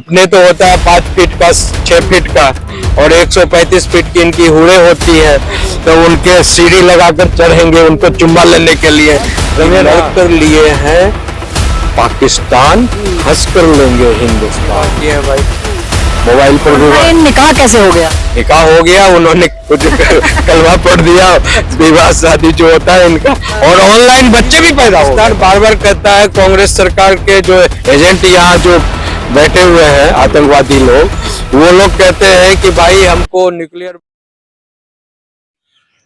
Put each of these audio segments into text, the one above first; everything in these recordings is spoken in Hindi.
अपने तो होता है 5 फीट का 6 फीट का और 135 फीट की इनकी हुड़े होती है, तो उनके सीढ़ी लगाकर चढ़ेंगे उनको चुम्मा लेने के लिए। लड़ कर लिए हैं पाकिस्तान, हंस कर लेंगे हिंदुस्तान। ये है भाई। मोबाइल पर भी निकाह कैसे हो गया? निकाह हो गया, उन्होंने कुछ कलमा पढ़ दिया, विवाह शादी जो होता है इनका, और ऑनलाइन बच्चे भी पैदा हो गए। बार बार कहता है कांग्रेस सरकार के जो एजेंट यहाँ जो बैठे हुए हैं आतंकवादी लोग, वो लोग कहते हैं कि भाई हमको न्यूक्लियर।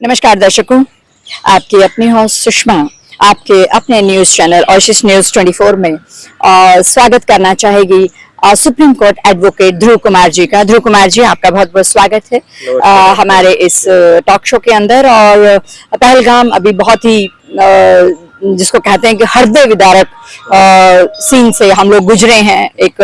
नमस्कार दर्शकों, आपकी अपनी होस्ट सुषमा आपके अपने न्यूज चैनल ओएसिस न्यूज 24 में स्वागत करना चाहेगी सुप्रीम कोर्ट एडवोकेट ध्रुव कुमार जी का। ध्रुव कुमार जी, आपका बहुत बहुत स्वागत है हमारे इस टॉक शो के अंदर। और पहलगाम अभी बहुत ही जिसको कहते हैं कि हृदय विदारक सीन से हम लोग गुजरे हैं। एक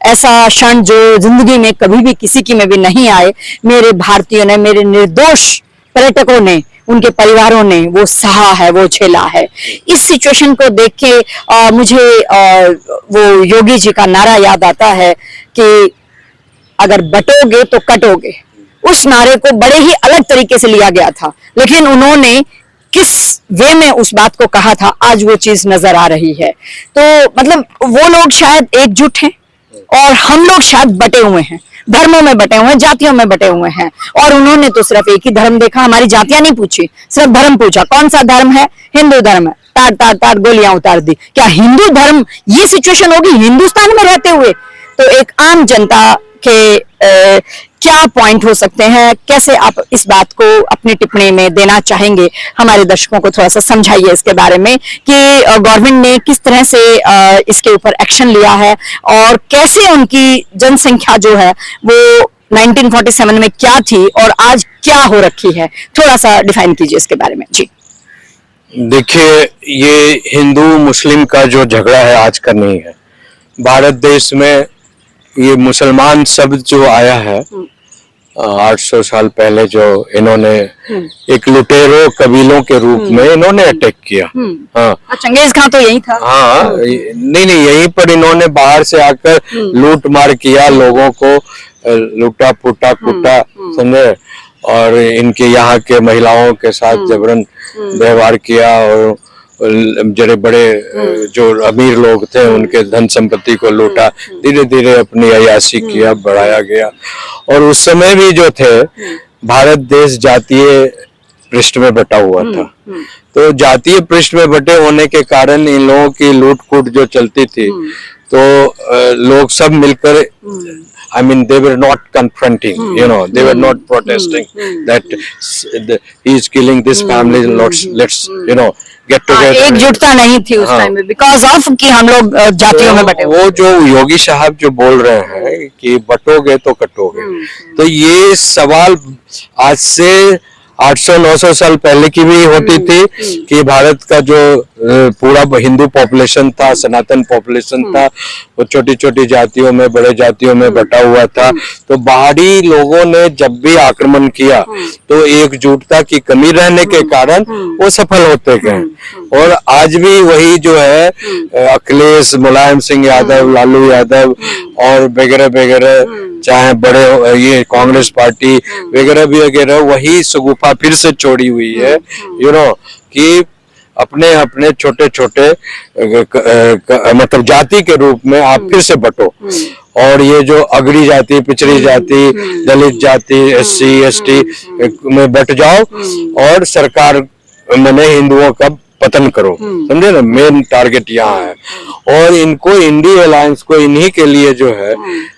ऐसा क्षण जो जिंदगी में कभी भी किसी की में भी नहीं आए। मेरे भारतीयों ने, मेरे निर्दोष पर्यटकों ने, उनके परिवारों ने वो सहा है, वो झेला है। इस सिचुएशन को देख के मुझे वो योगी जी का नारा याद आता है कि अगर बटोगे तो कटोगे। उस नारे को बड़े ही अलग तरीके से लिया गया था, लेकिन उन्होंने किस वे में उस बात को कहा था, आज वो चीज नजर आ रही है। तो मतलब वो लोग शायद एकजुट हैं और हम लोग शायद बटे हुए हैं, धर्मों में बटे हुए हैं, जातियों में बटे हुए हैं। और उन्होंने तो सिर्फ एक ही धर्म देखा, हमारी जातियां नहीं पूछी, सिर्फ धर्म पूछा। कौन सा धर्म है? हिंदू धर्म है। तार तार तार गोलियां उतार दी। क्या हिंदू धर्म ये सिचुएशन होगी हिंदुस्तान में रहते हुए? तो एक आम जनता के क्या पॉइंट हो सकते हैं, कैसे आप इस बात को अपनी टिप्पणी में देना चाहेंगे? हमारे दर्शकों को थोड़ा सा समझाइए इसके बारे में कि गवर्नमेंट ने किस तरह से इसके ऊपर एक्शन लिया है और कैसे उनकी जनसंख्या जो है वो 1947 में क्या थी और आज क्या हो रखी है। थोड़ा सा डिफाइन कीजिए इसके बारे में जी। देखिए, ये हिंदू मुस्लिम का जो झगड़ा है आज का नहीं है। भारत देश में ये मुसलमान शब्द जो आया है 800 साल पहले, जो इन्होंने एक लुटेरों कबीलों के रूप में इन्होंने अटैक किया। हाँ, चंगेज खान तो यही था। हाँ, नहीं, यहीं पर इन्होंने बाहर से आकर लूट मार किया, लोगों को लूटा पुटा कुटा, समझे, और इनके यहाँ के महिलाओं के साथ जबरन व्यवहार किया और जड़े बड़े जो अमीर लोग थे उनके धन संपत्ति को लूटा। धीरे धीरे अपनी अय्याशी किया, बढ़ाया गया। और उस समय भी जो थे, भारत देश जातीय पृष्ठ में बटा हुआ था। तो जातीय पृष्ठ में बटे होने के कारण इन लोगों की लूट कूट जो चलती थी, तो लोग सब मिलकर, I mean, they were not confronting, they were not protesting that he is killing this family, let's get together। एकजुटता नहीं थी उस टाइम में, बिकॉज ऑफ कि हम लोग जातियों में बटे। वो जो योगी साहब जो बोल रहे हैं कि बटोगे तो कटोगे, तो ये सवाल आज से 800-900 साल पहले की भी होती थी कि भारत का जो पूरा हिंदू पॉपुलेशन था, सनातन पॉपुलेशन था, वो छोटी छोटी जातियों में, बड़े जातियों में बटा हुआ था। तो बाहरी लोगों ने जब भी आक्रमण किया तो एकजुटता की कमी रहने के कारण वो सफल होते गए। और आज भी वही जो है अखिलेश, मुलायम सिंह यादव, लालू यादव और वगैरह वगैरह, चाहे बड़े ये कांग्रेस पार्टी वगैरह भी वगैरह, वही सगुफा फिर से छोड़ी हुई है, कि अपने अपने छोटे छोटे मतलब जाति के रूप में आप फिर से बटो। और ये जो अगड़ी जाति, पिछड़ी जाति, दलित जाति, SC ST में बट जाओ और सरकार मैंने हिंदुओं का पतन करो, समझे ना। मेन टारगेट यहाँ है। और इनको इंडी अलायंस को इन्हीं के लिए जो है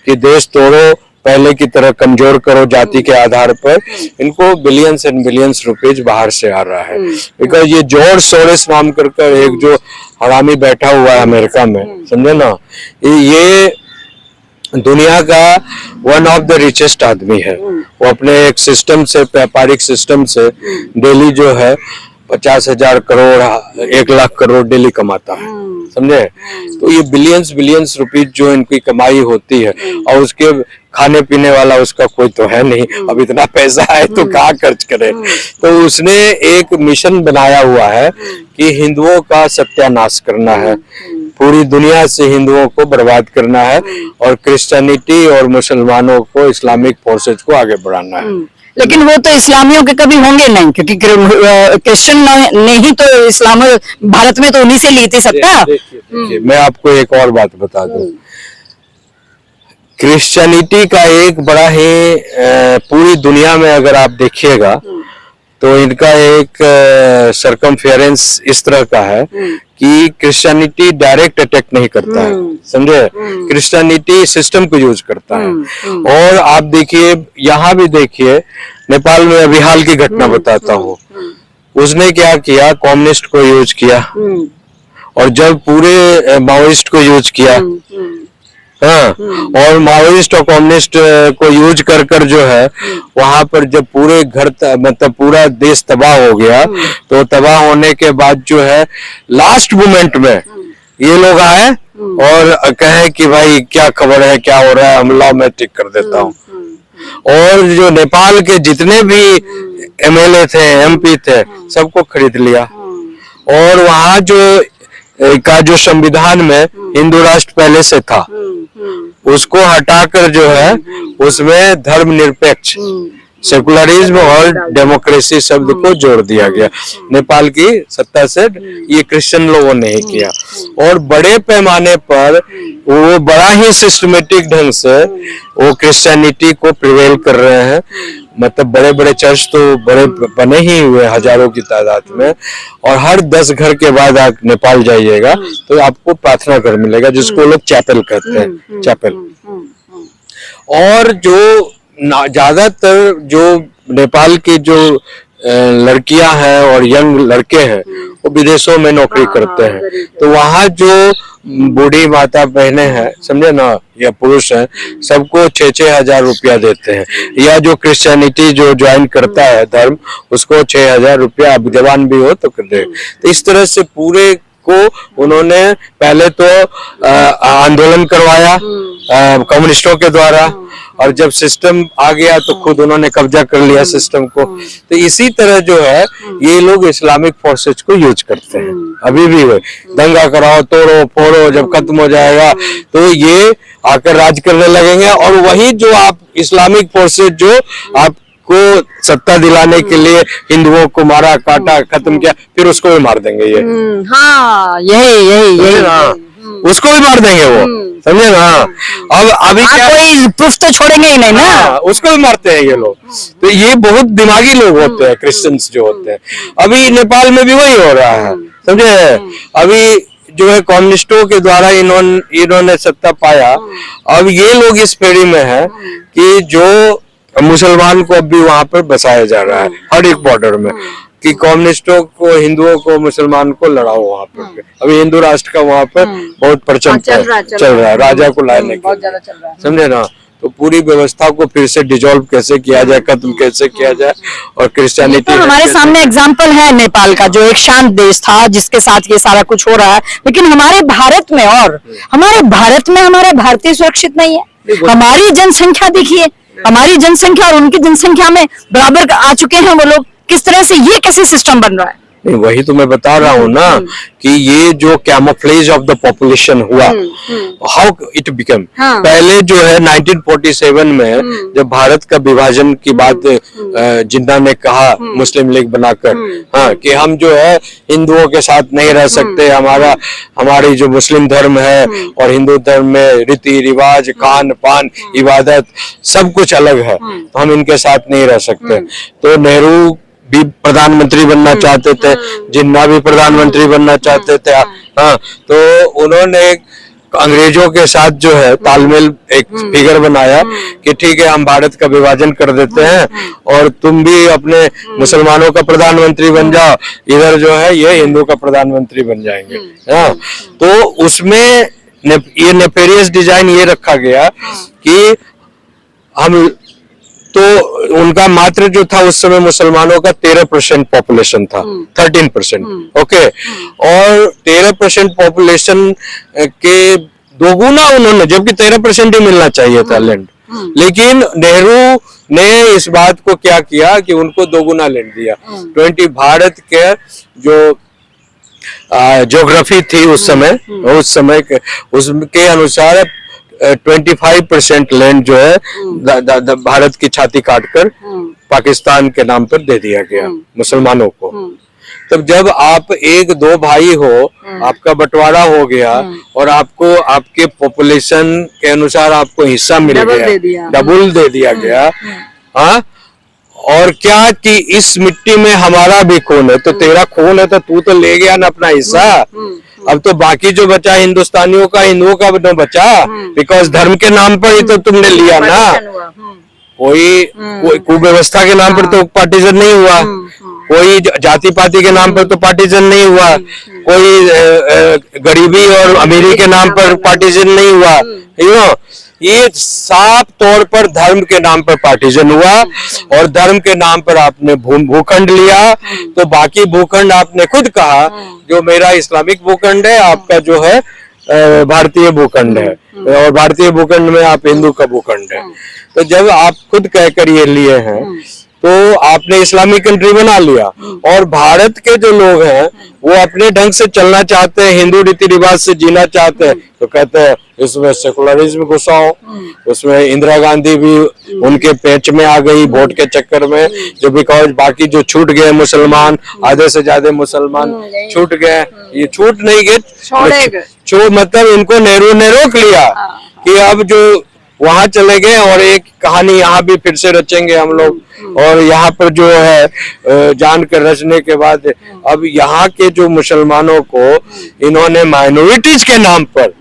कि देश तोड़ो, पहले की तरह कमजोर करो जाति के आधार पर, इनको बिलियंस एंड बिलियंस रुपीज बाहर से आ रहा है। बिकॉज ये जॉर्ज सोरोस नाम कर एक जो हरामी बैठा हुआ है अमेरिका में, समझे ना, ये दुनिया का वन ऑफ द रिचेस्ट आदमी है। वो अपने एक सिस्टम से, व्यापारिक सिस्टम से डेली जो है 50,000 करोड़ 1 लाख करोड़ डेली कमाता है, समझे। तो ये बिलियंस रुपीज जो इनकी कमाई होती है, और उसके खाने पीने वाला उसका कोई तो है नहीं। अब इतना पैसा है तो कहाँ खर्च करे। तो उसने एक मिशन बनाया हुआ है कि हिंदुओं का सत्यानाश करना है, पूरी दुनिया से हिंदुओं को बर्बाद करना है और क्रिश्चियनिटी और मुसलमानों को, इस्लामिक फोर्सेज को आगे बढ़ाना है। लेकिन वो तो इस्लामियों के कभी होंगे नहीं, क्योंकि क्रिश्चियन ने ही तो इस्लाम भारत में तो उन्हीं से ली थी सत्ता। देखिए, मैं आपको एक और बात बता दूं, क्रिश्चियनिटी का एक बड़ा ही पूरी दुनिया में अगर आप देखिएगा तो इनका एक सरकमफेरेंस इस तरह का है कि क्रिश्चियनिटी डायरेक्ट अटैक नहीं करता है, समझे? क्रिश्चियनिटी सिस्टम को यूज करता है। और आप देखिए, यहाँ भी देखिए, नेपाल में अभी हाल की घटना बताता हूँ, उसने क्या किया, कम्युनिस्ट को यूज किया, और जब पूरे माओइस्ट को यूज किया, हाँ, और माओइस्ट और कम्युनिस्ट को यूज कर कर जो है वहां पर जब पूरे घर मतलब पूरा देश तबाह हो गया, तो तबाह होने के बाद जो है लास्ट मोमेंट में ये लोग आए और कहे कि भाई क्या खबर है, क्या हो रहा है, हम लाओ मैं ठीक कर देता हूँ। और जो नेपाल के जितने भी एमएलए थे, एमपी थे, सबको खरीद लिया। और वहाँ जो संविधान में हिंदू राष्ट्र पहले से था, उसको हटाकर जो है उसमें धर्मनिरपेक्ष, सेकुलरिज्म और डेमोक्रेसी शब्द को जोड़ दिया गया। नेपाल की सत्ता से ये क्रिश्चियन लोगों ने ही किया, और बड़े पैमाने पर वो बड़ा ही सिस्टमेटिक ढंग से वो क्रिश्चियनिटी को प्रिवेल कर रहे हैं। मतलब बड़े बड़े चर्च तो बड़े बने ही हुए हजारों की तादाद में, और हर 10 घर के बाद आप नेपाल जाइएगा तो आपको प्रार्थना घर मिलेगा, जिसको लोग चैपल कहते हैं, चैपल। और जो ज्यादातर जो नेपाल की जो लड़कियां हैं और यंग लड़के हैं वो विदेशों में नौकरी करते हैं, तो वहाँ जो बूढ़ी माता बहनें हैं, समझे ना, या पुरुष हैं, सबको 6-6 हजार रुपया देते हैं। या जो क्रिश्चियनिटी जो ज्वाइन करता है धर्म, उसको 6 हजार रुपया, अब जवान भी हो तो कर दे। तो इस तरह से पूरे को उन्होंने पहले तो आंदोलन करवाया कम्युनिस्टों के द्वारा, और जब सिस्टम आ गया तो खुद उन्होंने कब्जा कर लिया सिस्टम को। तो इसी तरह जो है ये लोग इस्लामिक फोर्सेज को यूज करते हैं, अभी भी वो दंगा कराओ, तोड़ो फोड़ो, जब खत्म हो जाएगा तो ये आकर राज करने लगेंगे। और वही जो आप इस्लामिक फोर्सेज जो आपको सत्ता दिलाने के लिए हिंदुओं को मारा, काटा, खत्म किया, फिर उसको भी मार देंगे ये। हाँ, यही उसको भी मार देंगे वो, समझे ना। अब अभी क्या, कोई प्रूफ तो छोड़ेंगे ही नहीं ना, उसको भी मारते हैं ये लोग। तो ये बहुत दिमागी लोग होते हैं क्रिश्चियंस जो होते हैं। अभी नेपाल में भी वही हो रहा है, समझे। अभी जो है कम्युनिस्टों के द्वारा इन्होंने सत्ता पाया। अब ये लोग इस पेड़ी में है कि जो मुसलमान को अब भी वहां पर बसाया जा रहा है हर एक बॉर्डर में, कि कम्युनिस्टों को, हिंदुओं को, मुसलमान को लड़ाओ वहां पर। अभी हिंदू राष्ट्र का वहां पर बहुत प्रचलन चल रहा है, राजा को लाने के लिए, समझे ना। तो पूरी व्यवस्था को फिर से डिसॉल्व कैसे किया जाए, खत्म कैसे किया जाए। और क्रिश्चियनिटी तो हमारे सामने एग्जाम्पल है नेपाल का, जो एक शांत देश था जिसके साथ ये सारा कुछ हो रहा है। लेकिन हमारे भारत में, और हमारे भारत में हमारे भारतीय सुरक्षित नहीं है। हमारी जनसंख्या देखिए, हमारी जनसंख्या और उनकी जनसंख्या में बराबर आ चुके हैं वो लोग। किस तरह से ये कैसे सिस्टम बन रहा है? नहीं, वही तो मैं बता रहा हूँ ना कि ये जो कैमोफ्लेज ऑफ द पॉपुलेशन हुआ, हाउ इट बिकम। पहले जो है 1947 में जब भारत का विभाजन की बात जिन्ना ने कहा मुस्लिम लीग बनाकर, हाँ, कि हम जो है हिंदुओं के साथ नहीं रह सकते, हमारी जो मुस्लिम धर्म है और हिंदू धर्म में रीति रिवाज, खान पान, इबादत सब कुछ अलग है, तो हम इनके साथ नहीं रह सकते। तो नेहरू भी प्रधानमंत्री बनना चाहते थे, जिन्ना भी प्रधानमंत्री बनना चाहते थे, हाँ। तो उन्होंने अंग्रेजों के साथ जो है तालमेल एक फिगर बनाया कि ठीक है, हम भारत का विभाजन कर देते हैं और तुम भी अपने मुसलमानों का प्रधानमंत्री बन जाओ, इधर जो है ये हिंदू का प्रधानमंत्री बन जाएंगे, हाँ। तो उसमें ये नेफेरियस डिजाइन ये रखा गया कि हम, तो उनका मात्र जो था उस समय मुसलमानों का 13% पॉपुलेशन था, 13%, ओके। और 13% पॉपुलेशन के दोगुना उन्होंने, जबकि 13% ही मिलना चाहिए था लैंड, लेकिन नेहरू ने इस बात को क्या किया कि उनको दोगुना लैंड दिया। 20 भारत के जो ज्योग्राफी थी उस समय उसके अनुसार 25% लैंड जो है भारत की छाती काटकर पाकिस्तान के नाम पर दे दिया गया मुसलमानों को। तब जब आप एक दो भाई हो, आपका बंटवारा हो गया और आपको आपके पॉपुलेशन के अनुसार आपको हिस्सा मिल गया, डबल दे दिया गया। हाँ, और क्या कि इस मिट्टी में हमारा भी खून है, तो तेरा खून है तो तू तो ले गया ना अपना हिस्सा। अब तो बाकी जो बचा हिंदुस्तानियों का, हिंदुओं का न बचा, बिकॉज धर्म के नाम पर ही तो तुमने लिया ना। कोई कुव्यवस्था के नाम पर तो पार्टीशन नहीं हुआ, कोई जाति पाति के नाम पर तो पार्टीशन नहीं हुआ, कोई गरीबी और अमीरी के नाम पर पार्टीशन नहीं हुआ। ये साफ तौर पर धर्म के नाम पर पार्टीशन हुआ और धर्म के नाम पर आपने भूखंड लिया। तो बाकी भूखंड आपने खुद कहा जो मेरा इस्लामिक भूखंड है, आपका जो है भारतीय भूखंड है, और भारतीय भूखंड में आप हिंदू का भूखंड है। तो जब आप खुद कहकर ये लिए हैं तो आपने इस्लामिक कंट्री बना लिया, और भारत के जो लोग हैं वो अपने ढंग से चलना चाहते हैं, हिंदू रीति रिवाज से जीना चाहते हैं, तो कहते हैं इसमें सेकुलरिज्म घुसाओ। उसमें इंदिरा गांधी भी उनके पेच में आ गई वोट के चक्कर में, जो बिकॉज बाकी जो छूट गए मुसलमान, आधे से ज्यादा मुसलमान छूट गए। ये छूट नहीं गए, मतलब इनको नेहरू ने रोक लिया कि अब जो वहां चले गए, और एक कहानी यहाँ भी फिर से रचेंगे हम लोग। और यहाँ पर जो है जानकर रचने के बाद अब यहाँ के जो मुसलमानों को इन्होंने माइनॉरिटीज के नाम पर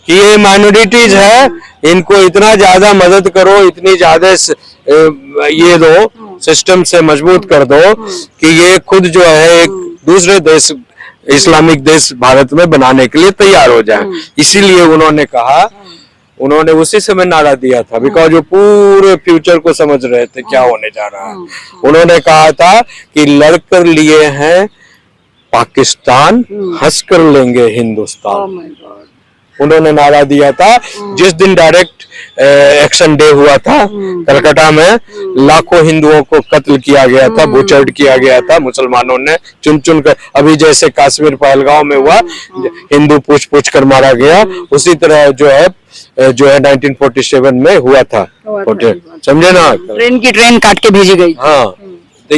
कि ये माइनॉरिटीज है, इनको इतना ज्यादा मदद करो, इतनी ज्यादा ये दो, सिस्टम से मजबूत कर दो कि ये खुद जो है एक दूसरे देश, इस्लामिक देश भारत में बनाने के लिए तैयार हो जाए। इसीलिए उन्होंने कहा, उन्होंने उसी समय नारा दिया था, बिकॉज वो पूरे फ्यूचर को समझ रहे थे क्या होने जा रहा है। उन्होंने कहा था कि लड़कर लिए हैं पाकिस्तान, हंसकर लेंगे हिंदुस्तान। उन्होंने नारा दिया था जिस दिन डायरेक्ट एक्शन डे हुआ था कलकत्ता में, लाखों हिंदुओं को कत्ल किया गया था, बुचर्ड किया गया था मुसलमानों ने चुन चुन कर। अभी जैसे कश्मीर पहलगांव में हुआ, हिंदू पूछ पूछ कर मारा गया, उसी तरह जो है 1947 में हुआ था। समझे ना, ट्रेन काट के भेजी गई। हाँ, तो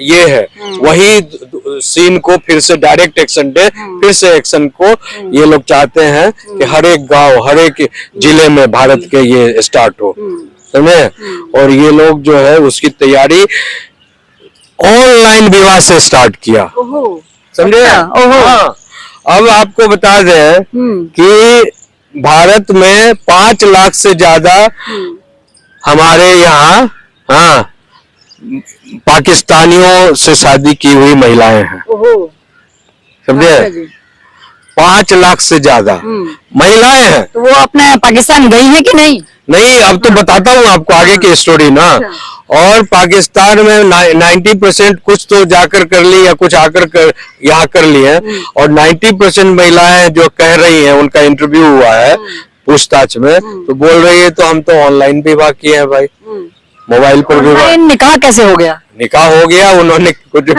ये है वही सीन को फिर से डायरेक्ट एक्शन डे, फिर से एक्शन को ये लोग चाहते हैं कि हर एक गांव, हर एक जिले में भारत के ये स्टार्ट हो, समझे। और ये लोग जो है उसकी तैयारी ऑनलाइन विवाह से स्टार्ट किया, समझे। हाँ, अब आपको बता दें कि भारत में 5 लाख से ज्यादा हमारे यहाँ पाकिस्तानियों से शादी की हुई महिलाएं हैं, समझे। 5 लाख से ज्यादा महिलाएं हैं। तो वो अपने पाकिस्तान गई है कि नहीं? नहीं, अब तो बताता हूँ आपको आगे की स्टोरी ना। और पाकिस्तान में 90% कुछ तो जाकर कर ली या कुछ आकर यहाँ कर ली है, और 90% महिलाएं जो कह रही हैं, उनका इंटरव्यू हुआ है पूछताछ में, तो बोल रही है तो हम तो ऑनलाइन विवाह किए हैं भाई, मोबाइल पर विवाह। निकाह कैसे हो गया? निकाह हो गया, उन्होंने कुछ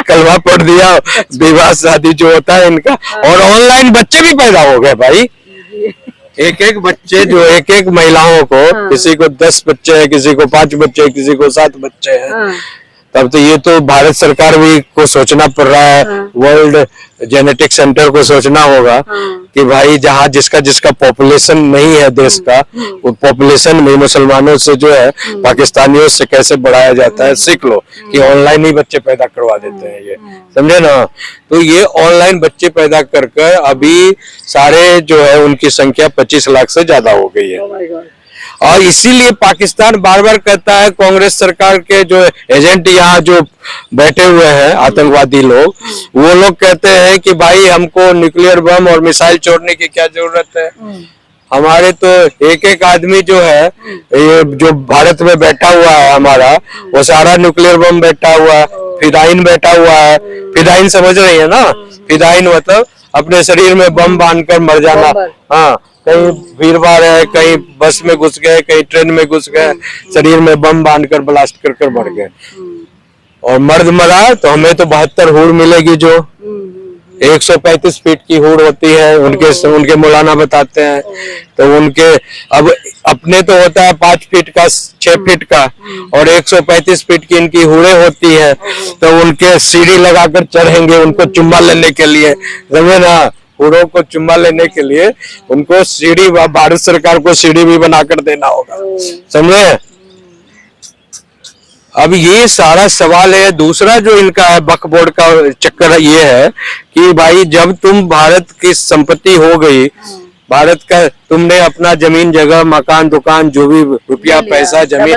कलमा पढ़ दिया, विवाह शादी जो होता है इनका, और ऑनलाइन बच्चे भी पैदा हो गए भाई। एक बच्चे जो एक महिलाओं को, किसी को 10 बच्चे हैं, किसी को 5 बच्चे, किसी को 7 बच्चे हैं। तब तो ये तो भारत सरकार भी को सोचना पड़ रहा है, वर्ल्ड जेनेटिक सेंटर को सोचना होगा कि भाई जहाँ जिसका पॉपुलेशन नहीं है देश का, वो पॉपुलेशन में मुसलमानों से जो है पाकिस्तानियों से कैसे बढ़ाया जाता है, सीख लो कि ऑनलाइन ही बच्चे पैदा करवा देते हैं ये, समझे ना। तो ये ऑनलाइन बच्चे पैदा कर अभी सारे जो है उनकी संख्या 25 लाख से ज्यादा हो गई है। और इसीलिए पाकिस्तान बार बार कहता है, कांग्रेस सरकार के जो एजेंट यहाँ जो बैठे हुए हैं आतंकवादी लोग, वो लोग कहते हैं कि भाई हमको न्यूक्लियर बम और मिसाइल छोड़ने की क्या जरूरत है। हमारे तो एक आदमी जो है, ये जो भारत में बैठा हुआ है हमारा, वो सारा न्यूक्लियर बम बैठा हुआ है, फिदाइन बैठा हुआ है। फिदाइन समझ रही है ना, फिदाइन मतलब अपने शरीर में बम बांधकर मर जाना। हाँ, कहीं भीड़ भाड़ है, कहीं बस में घुस गए, कहीं ट्रेन में घुस गए, शरीर में बम बांधकर ब्लास्ट कर मर गए। और मर्द मरा तो हमें तो 72 हूर मिलेगी जो, 135 फीट की हुड होती है, उनके मौलाना बताते हैं। तो उनके अब अपने तो होता है 5 फीट का, 6 फीट का, और 135 फीट की इनकी हुड़े होती है। तो उनके सीढ़ी लगाकर चढ़ेंगे उनको चुम्मा लेने के लिए, समझे ना, हुड़ों को चुम्मा लेने के लिए उनको सीढ़ी, भारत सरकार को सीढ़ी भी बनाकर देना होगा, समझे। अब ये सारा सवाल है। दूसरा जो इनका है वक्फ बोर्ड का चक्कर ये है कि भाई जब तुम भारत की संपत्ति हो गई, भारत का, तुमने अपना जमीन जगह मकान दुकान जो भी रुपया पैसा जमीन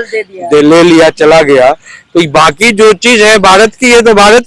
ले लिया, चला गया, तो बाकी जो चीज है भारत की है, तो भारत